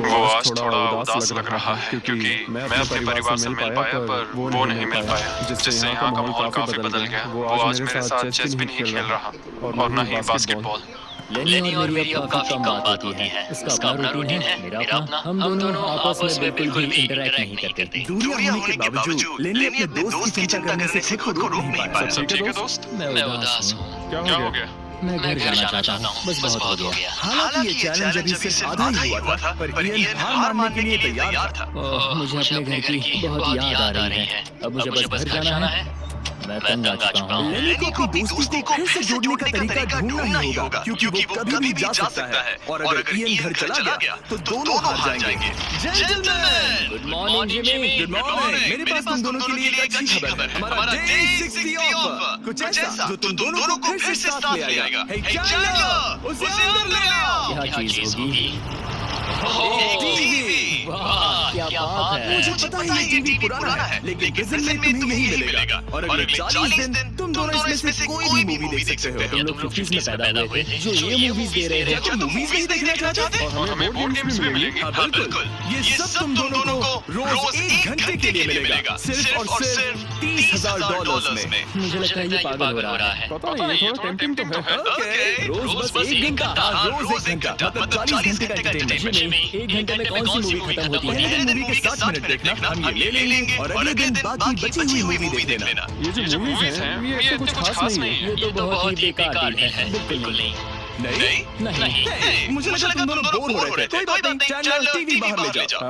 वो आज थोड़ा उदास लग रहा है क्योंकि मैं अपने परिवार से मिल पाया पर वो नहीं मिल पाया, जिससे यहाँ का माहौल काफी बदल गया। वो आज मेरे साथ चेस भी नहीं खेल रहा और न ही बास्केटबॉल। लेनी और मेरी अब काफी कम बात होती है। इसका अपना रूटीन है, मेरा अपना। हम दोनों आपस में बिल्कुल भी इंटरैक्ट नहीं करते। दूरियां होने के बावजूद लेनी अपने दोस्त की चिंता करने से खुद को रोक नहीं पाया। सब ठीक है दोस्त? मैं उदास हूँ। क्या हो गया? मैं घर जाना चाहता हूँ, बस बहुत हो गया। हालांकि ये चैलेंज अभी सिर्फ आधा ही हुआ था, पर ईएन हार मानने के लिए तैयार था। मुझे अपने घर की बहुत याद आ रही है। अब मुझे बस घर जाना है। मैं तंग आ चुका हूँ। लेनी को अपनी दोस्ती को फिर से जोड़ने का तरीका ढूंढना ही होगा, क्योंकि वो कभी भी जा सकता है और अगर ईएन घर चला गया तो दोनों हार जाएंगे। Gentleman, good morning Jimmy. Good morning. मेरे पास तुम दोनों के लिए एक अच्छी खबर है। हमारा डे 60 ऑफ कुछ ऐसा जो तुम दोनों को फिर से साथ ले आएगा। हे चैंडलर, उसे अंदर ले आओ। क्या चीज होगी? टीवी। वाह, क्या बात है। मुझे पता है ये टीवी पुराना है, लेकिन प्रेजेंट में तुम्हें यही मिलेगा और अगले 40 दिन तुम दोनों इसमें से कोई भी मूवी देख सकते हो। तुम लोग 50s में पैदा हुए थे, जो ये मूवीज दे रहे हैं। तुम मूवीज नहीं देखना चाहते? और हमें बोर्ड गेम्स भी मिलेंगी। हाँ बिल्कुल, ये सब तुम दोनों को रोज 1 घंटे के लिए मिलेगा, सिर्फ और सिर्फ $30,000 में। मुझे लगता है ये पागल हो रहा है। पता नहीं, ये थोड़ा टेम्पटिंग तो है। ओके, रोज बस 1 घंटा। रोज 1 घंटा मतलब 40 घंटे का एंटरटेनमेंट। 1 घंटे में कौन सी मूवी खत्म होती है? पहले दिन मूवी के 7 मिनट देखना, हम ये ले लेंगे और अगले दिन बाकी बची हुई मूवी देख लेना। ये जो मूवीज हैं ये इतने कुछ खास नहीं है। ये तो बहुत ही बेकार डील है। बिल्कुल नहीं। नहीं, मुझे लगा तुम दोनों बोर हो रहे थे। कोई बात नहीं, चैनल टीवी बाहर ले जाओ।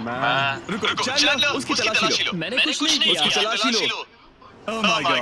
मैं रुको, चैनल उसकी तलाशी लो। मैंने कुछ नहीं किया। उसकी तलाशी लो। Oh my God!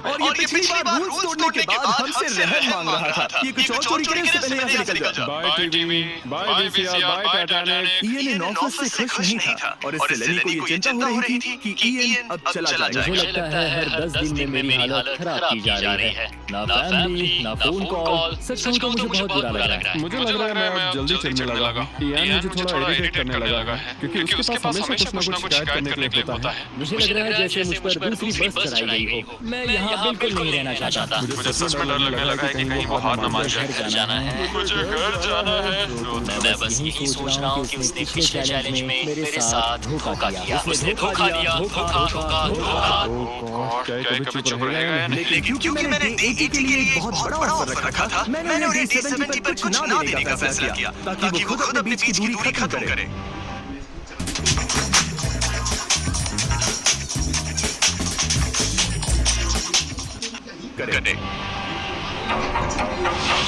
और ये पिछली बार रूल्स तोड़ने के बाद हमसे रहम मांग रहा था। ये कुछ और चोरी करे इससे पहले यहाँ से निकल जा। Bye TV, bye VCR, bye Titanic. ईएन इन ऑफिस से खुश नहीं था और इससे लेनी को ये चिंता हो रही थी कि ईएन अब चला जाएगा। मुझे लगता है हर 10 दिन में मेरी हालत खराब की जा रही है। ना फैमिली, ना फोन कॉल। सच कहूं तो मुझे बहुत बुरा लग रहा है। मुझे लग रहा है मैं अब जल्दी चलने लगा। ईएन मुझे थोड़ा इरिटेट करने लगा है क्योंकि उसके पास हमेशा कुछ ना कुछ शिकायत करने के लिए होता है। मुझे लग रहा है जैसे मुझ पर दूसरी बस चलाई गई हो। मैं यहाँ बिल्कुल नहीं रहना चाहता। मुझे सच में डर लगने लगा है कि कहीं वो हाथ न मान जाए। घर जाना है। मुझे घर जाना है। मैं बस यही सोच रहा हूँ कि उसने पिछले चैलेंज में मेरे साथ धोखा किया। उसने धोखा दिया। धोखा। क्या ये कभी चुप रहेगा? लेकिन क्योंकि मैंने डे के लिए एक बहुत बड़ा ऑफर रखा था, मैंने उन्हें डे 70 पर कुछ ना देने का फैसला किया ताकि वो खुद अपने बीच की दूरी खत्म करे।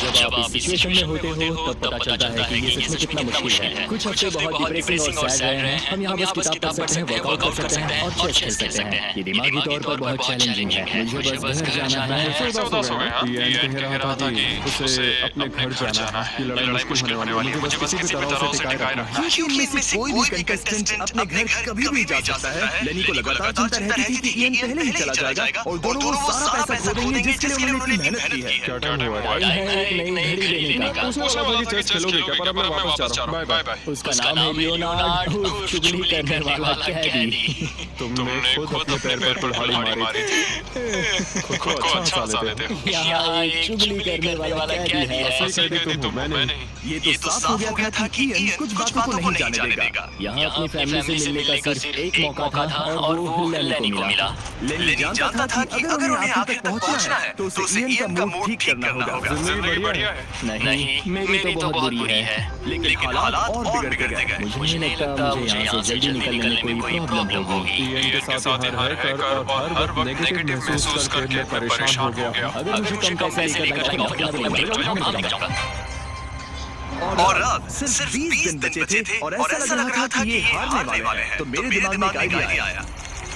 जब आप इस सिचुएशन में होते हो तब पता चलता है कि ये सच में कितना मुश्किल है। कुछ हफ्ते बहुत डिप्रेसिंग और सैड रहे हैं। हम यहाँ बस किताब पढ़ सकते हैं, वर्कआउट कर सकते हैं और चेस खेल सकते हैं। ये दिमागी तौर पर बहुत चैलेंजिंग है। मुझे बस घर जाना है। ऐसे उदास हो गए। ईएन कह रहा था कि उसे अपने घर जाना है। ये लड़ाई मुश्किल होने वाली है। मुझे बस किसी भी तरह उसे टिकाए रखना है। क्योंकि इनमें से कोई भी कंटेस्टेंट अपने घर कभी भी जा सकता है। लेनी को लगातार चिंता रहती थी कि ईएन पहले ही चला जाएगा और दोनों वो सारा पैसा खो देंगे जिसके लिए उन्होंने इतनी मेहनत की है। क्या टाइम हुआ है? एक नई घड़ी लेने का। उसने बोला था कि चेस खेलोगे क्या? पर अब मैं वापस जा रहा हूँ। Bye bye. उसका नाम है लियोनार्ड, चुगली करने वाला कैदी। तुमने खुद अपने पैर पर कुल्हाड़ी मारी थी। खुद को अच्छा सा लेते हो। यहाँ एक चुगली करने वाला कैदी है। ऐसे कहते तुम हो, मैंने। ये तो साफ हो गया था कि ईएन कुछ बातों को नहीं जाने देगा। यहाँ अपनी फैमिली से मिलने का सिर्फ एक मौका था और वो लेनी को मिला। लेनी जानता था कि अगर उन्हें आखिर तक पहुंचना है तो उसे ईएन का मूड ठीक करना होगा। जिंदगी बढ़िया है। नहीं, मेरी तो बहुत बुरी है। लेकिन हालात और बिगड़ते गए। मुझे नहीं लगता मुझे यहाँ से जल्दी निकलने में कोई प्रॉब्लम होगी। ईएन के साथ यहाँ रहकर और हर वक्त नेगेटिव महसूस करके मैं परेशान हो गया। अगर मुझे कम पैसे लेकर जाएगा और अब सिर्फ 20 दिन बचे थे और ऐसा लग रहा था कि ये हारने वाले हैं। तो मेरे दिमाग में एक आइडिया आया।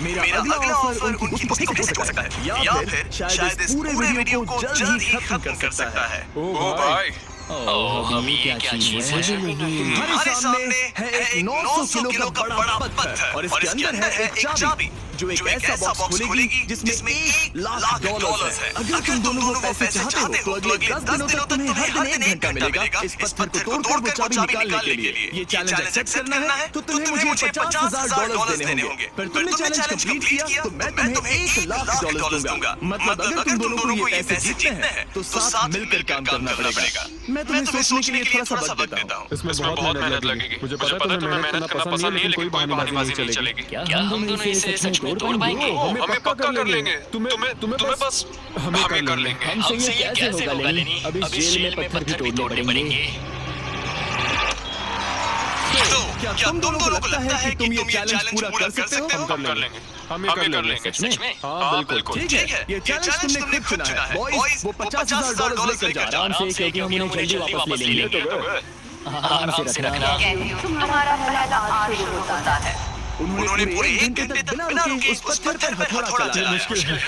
मेरा अगला ऑफर उनकी गुस्से को हो सकता है या फिर शायद इस पूरे वीडियो को जल्द ही खत्म कर सकता है। ओ भाई, अभी क्या चीज है? तुम्हारे सामने है एक 900 किलो का बड़ा पत्थर और इसके अंदर है एक चाबी जो एक ऐसा बॉक्स खोलेगी जिसमें $1,00,000 है। अगर तुम दोनों वो पैसे चाहते हो तो अगले 10 दिनों तक तुम्हें हर दिन 1 घंटा मिलेगा इस पत्थर को तोड़कर वो चाबी निकालने के लिए। ये चैलेंज एक्सेप्ट करना है तो तुम्हें मुझे $50,000 देने होंगे। पर तुमने चैलेंज कंप्लीट किया तो मैं तुम्हें $1,00,000 दूंगा। मतलब अगर तुम दोनों को ये पैसे जीतने हैं तो साथ मिलकर काम करना पड़ेगा। मैं तुम्हें सोचने के लिए थोड़ा सा वक्त देता हूँ। इसमें बहुत मेहनत लगेगी। मुझे पता है तुम्हें मेहनत करना पसंद नहीं है लेकिन कोई बहानेबाजी नहीं चलेगी। क्या हम दोनों इसे सच में तोड़ पाएंगे? हमें पक्का कर लेंगे। तुम्हें बस हमें कर लेंगे। हमसे ये कैसे होगा लेनी? अब इस जेल में पत्थर भी तोड़ने पड़ेंगे। क्या तुम दोनों को लगता है कि तुम ये चैलेंज पूरा कर सकते हो? हम कर लेंगे। हम ये कर लेंगे। सच में? हाँ बिल्कुल। ठीक है, ये चैलेंज तुमने खुद चुना है। बॉयज, वो $50,000 लेकर जा रहा है। आराम से क्योंकि हम उन्हें जल्दी वापस ले लेंगे। आराम से रखना। तुम्हारा मुलाकात आज शुरू होता है। उन्होंने पूरे 1 घंटे तक बिना रुके उस पत्थर पर हथौड़ा चलाया। मुश्किल है।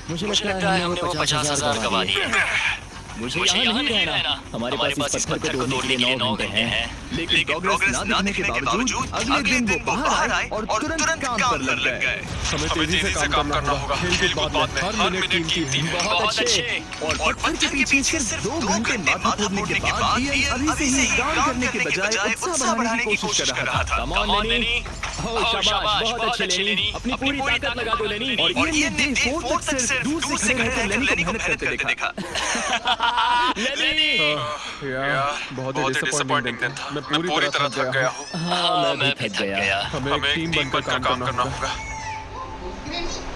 मुझे लगता है हमने वो 50,000 गवा दिए। मुझे यहाँ नहीं रहना। हमारे पास इस पत्थर को तोड़ने के लिए 9 घंटे हैं। लेकिन प्रोग्रेस ना दिखने के बावजूद अगले दिन वो बाहर आए और तुरंत काम पर लग गए। हमें तेजी से काम करना होगा। खेल कूद बाद में हर मिनट कीमती है। बहुत अच्छे। और पत्थर के पीछे सिर्फ 2 घंटे माथा फोड़ने के बाद ईएन अभी से ही काम करने के बजाय उत्साह बढ़ाने की कोशिश कर रहा था। कम ऑन लेनी। ओह शाबाश, बहुत अच्छे लेनी। अपनी पूरी ताकत लगा दो लेनी। और ईएन ने डे 4 तक सिर्फ दूर से खड़े रहकर लेनी को मेहनत करते देखा। यार बहुत ही डिसअपॉइंटिंग दिन था। मैं पूरी तरह थक गया हूँ। हाँ, मैं भी थक गया। हमें एक टीम बनकर काम करना होगा।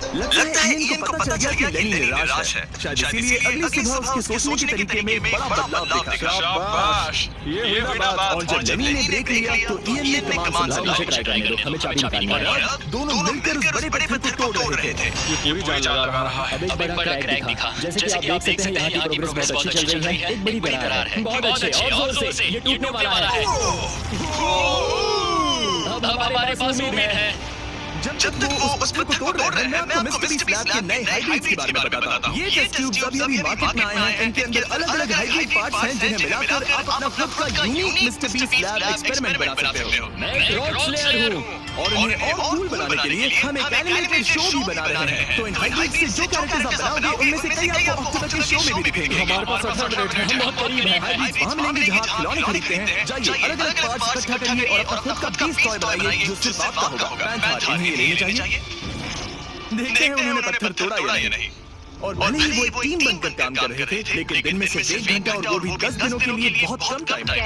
लगता है इनको पता चल गया कि लेनी निराश है। शायद इसीलिए अगली सुबह उसके सोचने के तरीके में बड़ा बदलाव देखा। शाबाश, ये हुई ना बात। और जब लेनी ने ब्रेक लिया तो ईएन ने कमान मुझे ट्राई करने दो। हमें चाबी निकालनी है। दोनों मिलकर उस बड़े पत्थर को तोड़ रहे थे। ये पूरी जान लगा रहा है। अब एक बड़ा क्रैक दिखा। जैसे कि आप देख सकते हैं यहाँ की प्रोग्रेस बहुत अच्छी चल रही है। एक बड़ी दरार है। बहुत अच्छे और जोर से ये टूटने वाला है। अब हमारे पास उम्मीद है। जब तक वो उस पत्थर को तोड़ रहे हैं, मैं आपको मिस्टर बीस्ट लैब के नए हाइब्रिड्स के बारे में बताता हूँ। ये टेस्ट ट्यूब्स अभी मार्केट में आए हैं। इनके अंदर अलग-अलग हाइब्रिड पार्ट्स हैं जिन्हें मिलाकर आप अपना खुद का unique mister beast lab experiment बना सकते हो। मैं क्रॉच स्लेयर हूँ और उन्हें और कूल बनाने के लिए हम एक एनिमेटेड शो भी बना रहे हैं। तो इन हाइब्रिड्स से जो कैरेक्टर्स आप बनाओगे उनमें से कई आपको ऑक्टोपस के शो में भी दिखेंगे। हमारे पास 18 मिनट है, हम बहुत करीब हैं। हाइब्रिड्स वहाँ मिलेंगे जहाँ आप खिलौने खरीदते हैं। जाइए अलग-अलग पार्ट्स इकट्ठा करिए और अपना खुद का बीस्ट टॉय बनाइए जो सिर्फ आपका होगा। पैंथर, इन्हें लेने चाहिए। देखते हैं उन्होंने पत्थर तोड़ा या नहीं। और भले ही वो एक टीम बनकर काम कर रहे थे, लेकिन दिन में से 1 घंटा और वो भी 10 दिनों के लिए बहुत कम टाइम है।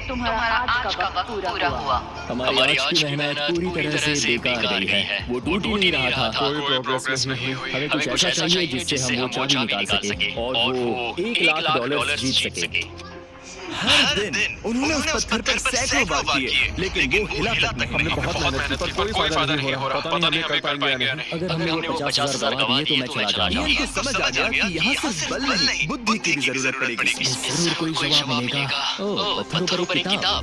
तुम्हारा आज का वक्त पूरा हुआ। हमारी आज की मेहनत पूरी तरह से बेकार गई है। वो टूट ही नहीं रहा था। कोई प्रोग्रेस नहीं हुई। हमें कुछ ऐसा चाहिए जिससे हम वो चाबी निकाल सके और वो $1,00,000 जीत सके। हर दिन उन्होंने उस पत्थर पर सैकड़ों बार किए, लेकिन वो हिला तक नहीं। हमने बहुत मेहनत की पर कोई फायदा नहीं हो रहा। पता नहीं हमें कर पाएंगे या नहीं। अगर हमने वो 50,000 गवा दिए तो मैं चला जाऊंगा। इनको समझ आ गया कि यहाँ सिर्फ बल नहीं, बुद्धि की भी जरूरत पड़ेगी। जरूर कोई जवाब मिलेगा। ओह, पत्थरों पर एक किताब।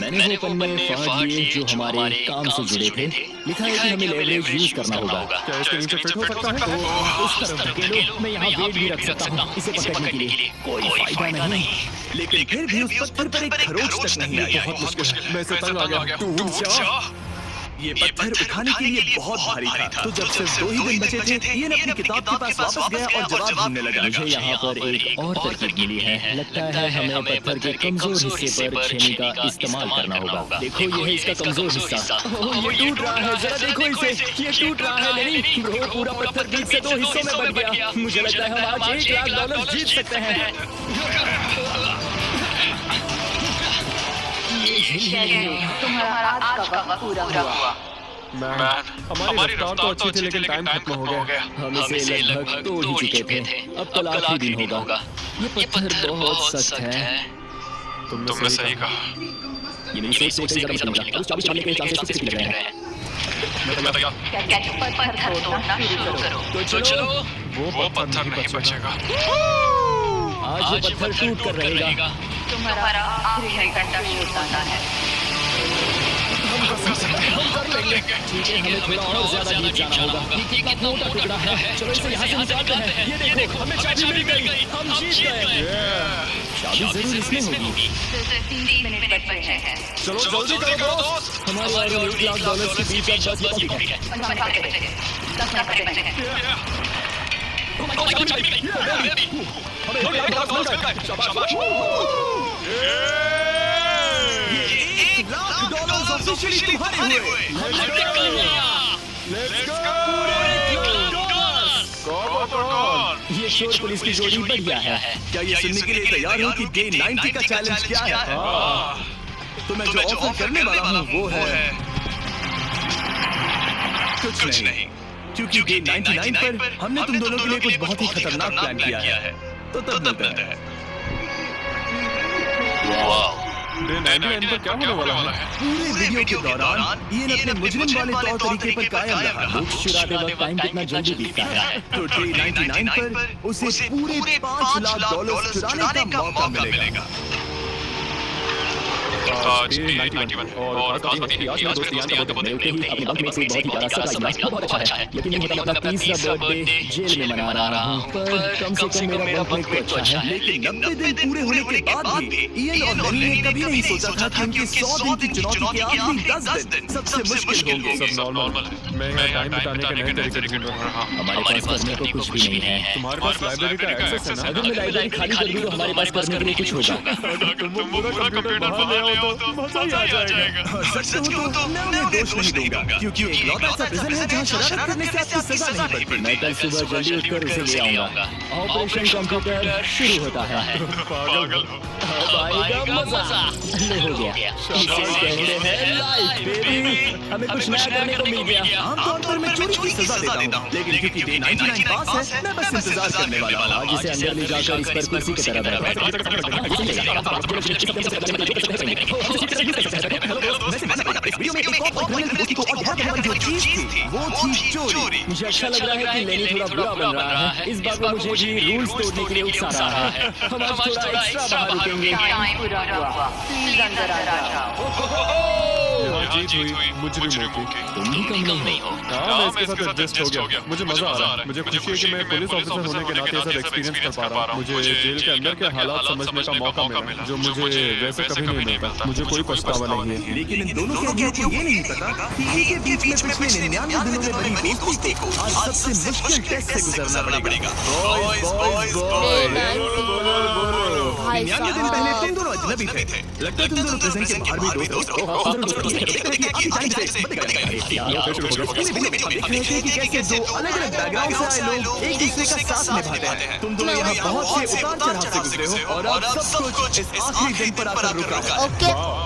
मैंने वो पन्ने फाड़ लिए जो हमारे काम से जुड़े थे। लिखा है कि हमें लेवरेज यूज करना होगा। क्या इसके नीचे फिट हो सकता है? उस तरफ धकेलो, मैं यहाँ वेट भी रख सकता हूँ इसे पकड़ने के लिए। कोई फायदा नहीं। लेकिन फिर भी उस पत्थर पर एक खरोच तक नहीं आया। बहुत मुश्किल है। मैं इसे तंग आ गया। टूट जा। ये पत्थर उठाने के लिए बहुत भारी था। तो जब सिर्फ 2 ही दिन बचे थे, इयन अपनी किताब के पास वापस गया और जवाब ढूंढने लगा। मुझे यहाँ पर एक और तरकीब मिली है। लगता है हमें पत्थर के कमजोर हिस्से पर छेनी का इस्तेमाल करना होगा। देखो ये है इसका कमजोर हिस्सा। ओह, ये टूट रहा है। जरा देखो इसे। ये टूट रहा है। लेनी ब्रो, पूरा पत्थर बीच से 2 हिस्सों में बट गया। मुझे लगता है हम आज $1,00,000 जीत सकते हैं। तुम्हारा आज का वक्त पूरा हुआ। हमारी रफ्तार तो अच्छी थी लेकिन टाइम खत्म हो गया। हम इसे लगभग तोड़ ही चुके थे। अब कल आखिरी दिन होगा। ये पत्थर बहुत सख्त है। तुमने सही कहा। ये मेरी सोच से कहीं ज्यादा मुश्किल है। उस चाबी चलाने के चांसेस 50 लग रहे हैं। पत्थर तोड़ना शुरू करो। तो चलो। वो पत्थर नहीं बचेगा। आज ये पत्थर टूट कर रहेगा। तुम्हारा आखिरी घंटा शुरू होता है। ठीक है, हमें थोड़ा और ज्यादा डीप जाना होगा। ये कितना मोटा टुकड़ा है। चलो इसे यहाँ से निकालते हैं। ये देखो, हमें चाबी मिल गई। हम जीत गए। चाबी जरूर इसमें होगी। 30 मिनट बचे हैं। चलो जल्दी करो दोस्त। हमारे और $1,00,000 के बीच अब 10 मिनट है। 10 मिनट बचे हैं। $1,00,000 ऑफिशियली तुम्हारे हुए। ये शोर पुलिस की जोड़ी बढ़िया है। क्या ये सुनने के लिए तैयार हो कि डे 90 का चैलेंज क्या है? तो मैं जो ऑफर करने वाला हूँ वो है कुछ नहीं, क्योंकि डे 99 पर हमने तुम दोनों के लिए कुछ बहुत ही खतरनाक प्लान किया है। तो तब मिलते हैं। डे 99 पर क्या होने वाला है? पूरे वीडियो के दौरान इयन अपने मुजरिम वाले तौर तरीके पर कायम रहा। बुक्स चुराते वक्त टाइम कितना जल्दी बीतता है। तो डे 99 पर उसे पूरे $5,00,000 चुराने का मौका मिलेगा। आज डे 91 और खास बात ये है कि आज मेरे दोस्त यान का बर्थडे मैं अपने बंक में से बहुत ही प्यारा सरप्राइज मिला। बहुत अच्छा है। लेकिन ये मतलब अपना 30वां बर्थडे जेल में मना रहा हूँ। पर कम से कम मेरा बंक में तो अच्छा है। लेकिन 90 दिन पूरे होने के बाद भी इयन और लेनी ने कभी नहीं सोचा था कि उनके 100 दिन की चुनौती के आखिरी 10 दिन सबसे मुश्किल होंगे। सब नॉर्मल है। मैं यहाँ टाइम बिताने के नए तरीके ढूंढ रहा हूँ। हमारे पास करने को कुछ भी नहीं है। तुम्हारे पास लाइब्रेरी का एक्सेस है ना? अगर मैं लाइब्रेरी खाली कर दूँ तो हमारे पास करने के लिए कुछ होगा। तुम पूरा कंप्यूटर बाहर ले आओ तो मजा ही आ जाएगा। सच कहूं तो मैं उन्हें दोष नहीं दूंगा, क्योंकि इकलौता ऐसा प्रिजन है जहाँ शरारत करने से आपकी सजा नहीं पड़ती। मैं कल सुबह जल्दी उठकर उसे ले आऊंगा। ऑपरेशन कंप्यूटर शुरू होता है। पागल हो। अब आएगा मजा। ले हो गया। इसे कहते हैं लाइफ बेबी। हमें कुछ नया करने को मिल गया। आमतौर पर मैं चोरी की सजा देता हूँ, लेकिन क्योंकि डे 99 पास है, मैं बस इंतजार करने वाला हूँ। आज इसे अंदर ले जाकर इस पर कुर्सी की तरह इस वीडियो में एक और क्रिमिनल की दोस्ती को और गहरा करने वाली जो चीज थी वो थी चोरी। मुझे अच्छा लग रहा है कि लेनी थोड़ा बुरा बन रहा है। इस बार वो मुझे भी रूल्स तोड़ने के लिए उकसा रहा है। हम आज थोड़ा एक्स्ट्रा बाहर रुकेंगे। टाइम पूरा हुआ। प्लीज अंदर आ जाओ। जीत हुई मुजरिमों की। तुम भी कम नहीं हो। हाँ, मैं इसके साथ एडजस्ट हो गया। मुझे मजा आ रहा है। मुझे खुशी है कि मैं पुलिस ऑफिसर होने के नाते ऐसा एक्सपीरियंस कर पा रहा हूँ। मुझे जेल के अंदर के हालात समझने का मौका मिला, जो मुझे वैसे कभी नहीं मिलता। मुझे कोई पछतावा नहीं है। लेकिन इन दोनों कैदियों को ये नहीं पता कि इनके बीच में पिछले 99 दिनों में बनी दोस्ती को आज सबसे मुश्किल टेस्ट से गुजरना पड़ेगा। बॉयज 99 दिन पहले तुम दोनों अजनबी थे। लगता है तुम दोनों प्रेजेंट के बाहर भी दोस्त हो। कैसे दो अलग-अलग बैकग्राउंड से आए लोग एक दूसरे का साथ निभाते हैं। तुम दोनों यहाँ बहुत से उतार चढ़ाव से गुजरे हो और अब सब कुछ इस आखिरी दिन पर आकर रुका है।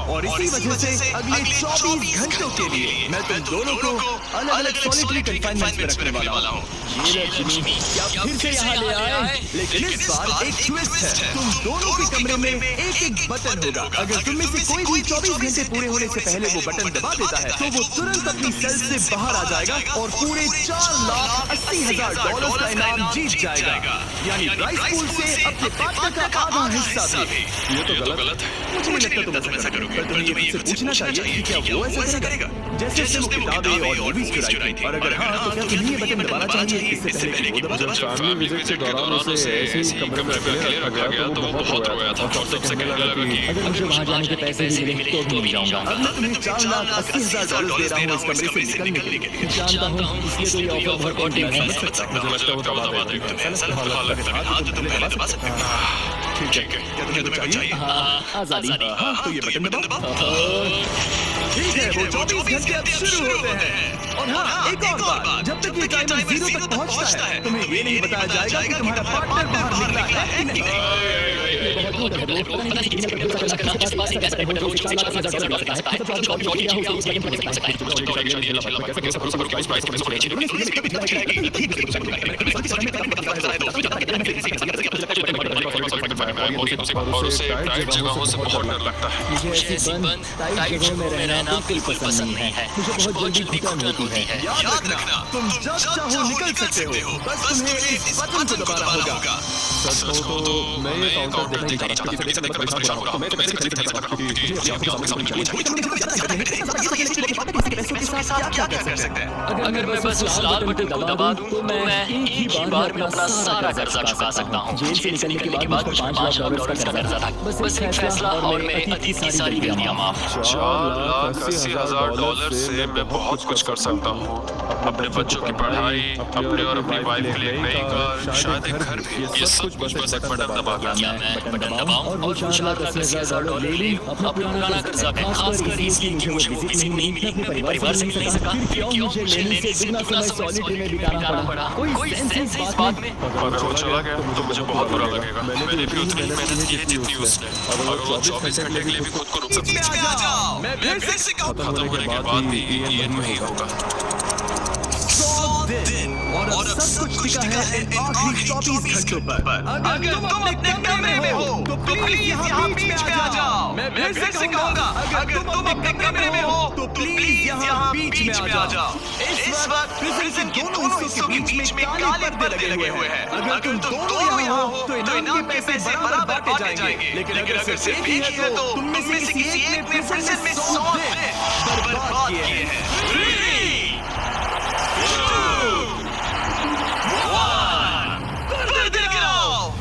और इसी वजह से अगले 24 घंटों के लिए मैं तुम दोनों को अलग-अलग सॉलिटरी कंफाइनमेंट में रखने वाला हूँ। ये रजनी क्या फिर से यहाँ ले आए? लेकिन इस बार एक ट्विस्ट है। तुम दोनों के कमरे में एक बटन होगा। अगर तुम में से कोई भी 24 घंटे पूरे होने से पहले वो बटन दबा देता है तो वो तुरंत अपनी सेल से बाहर आ जाएगा और पूरे $4,80,000 का इनाम जीत जाएगा। यानी राइस पूल से अपने पार्टनर का आधा हिस्सा भी। ये तो गलत है। मुझे नहीं लगता तुम ऐसा करोगे, पर तुम्हें ये पूछना चाहिए कि क्या वो ऐसा करेगा? जैसे उसने वो किताबें और मूवीज चुराई थी। और अगर हाँ तो क्या तुम्हें ये बटन दबाना चाहिए इससे पहले कि वो दबा जाए? फैमिली विजिट के दौरान उसे ऐसे ही कमरे में अकेले रखा गया तो वो बहुत रोया था। और सबसे कहने लगा कि अगर मुझे वहाँ जाने के पैसे भी मिले तो भी नहीं जाऊँगा। अब मैं तुम्हें $4,80,000 दे रहा हूँ इस कमरे से निकलने के लिए। जानता हूँ, इसलिए तो ये ऑफर बहुत टेम्पटिंग है। मुझे लगता है वो दबा देगा। हाँ तो तुम दबा सकते हो। ठीक है, क्या तुम्हें चाहिए? आजादी। हाँ तो ये बटन दबाओ। ठीक है, वो 24 घंटे अब शुरू होते हैं। और हाँ, एक और बात, जब तक ये टाइमर 0 तक पहुंचता है तुम्हें ये नहीं बताया जाएगा कि तुम्हारा पार्टनर बाहर निकला है कि नहीं। और उसे टाइट जगहों से बहुत डर लगता है। मुझे ऐसी बंद टाइट जगहों में रहना बिल्कुल पसंद नहीं है। मुझे बहुत जल्दी घुटन होती है। याद रखना, तुम जब चाहो निकल सकते हो, बस तुम्हें इस बटन को दबाना होगा। सच कहूं तो मैं ये काउंटर देखना नहीं चाहता। किसी देखने पर परेशान हो रहा हूं। मैं कैसे खरीद सकता हूं? क्योंकि आपके सामने क्या कर सकते हैं? अगर मैं बस उस लाल बटन को दबा दूं तो मैं एक ही बार में अपना सारा कर्जा चुका सकता हूं। जेल से निकलने के बाद मुझ पर $5,00,000 का कर्जा था। बस एक फैसला और मेरे अतीत की सारी गलतियां माफ। $4,80,000 से मैं बहुत कुछ कर सकता हूँ। अपने बच्चों की पढ़ाई, अपने और अपनी वाइफ के लिए नई कार, शायद एक घर भी। ये सब कुछ बस एक बटन दबा कर। मैं बटन दबाऊं और वो $4,80,000 ले लूं, अपना पुराना कर्जा है। खासकर इसलिए कि मुझे वो विजिट नहीं मिली, अपने परिवार से मिल सका। फिर क्यों मुझे लेने से दुगना समय सॉलिटरी में बिताना पड़ा? कोई सेंस इस बात में? अगर वो चला गया तो मुझे बहुत बुरा लगेगा। मैंने भी उतनी मेहनत की जितनी उसने। अगर वो 24 घंटे के लिए भी खुद को रुक सकती है। मैं फिर से खत्म होने के बाद भी ये नहीं होगा। 100 दिन और अब सब कुछ टिका है इन आखिरी 24 घंटों पर। अगर तुम अपने कमरे में हो तो प्लीज यहाँ बीच में आ जाओ। मैं फिर से कहूँगा, अगर तुम अपने कमरे में हो तो प्लीज यहाँ बीच में आ जाओ। इस वक्त प्रिजन के दोनों हिस्सों के बीच में काले पर्दे लगे हुए हैं। अगर तुम दोनों यहाँ हो तो इनाम के पैसे बराबर बांटे जाएंगे। लेकिन अगर सिर्फ एक ही है तो तुम में से किसी एक ने प्रिजन में 100 दिन बर्बाद किए हैं। 3, 2, 1, पर्दे गिराओ।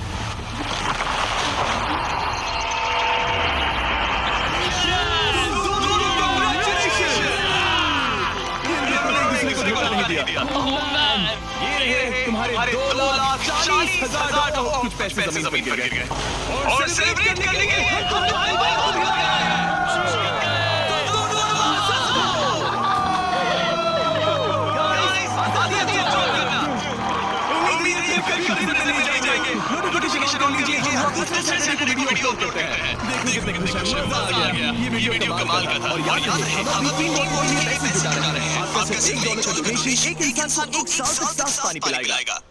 ये तुम्हारे $2,40,000 कुछ पैसे जमीन पर गिर गए और सेलिब्रेट करने के लिए नोटिफिकेशन ऑन कीजिए। हम वीडियो करते हैं। देखो कितना मजा आ गया। ये वीडियो कमाल का था। और याद रहे हम अपनी टीम को पैसे जुटा रहे हैं। आपका सिर्फ $1 का डोनेशन एक इंसान को 1 साल तक साफ पानी पिलाएगा।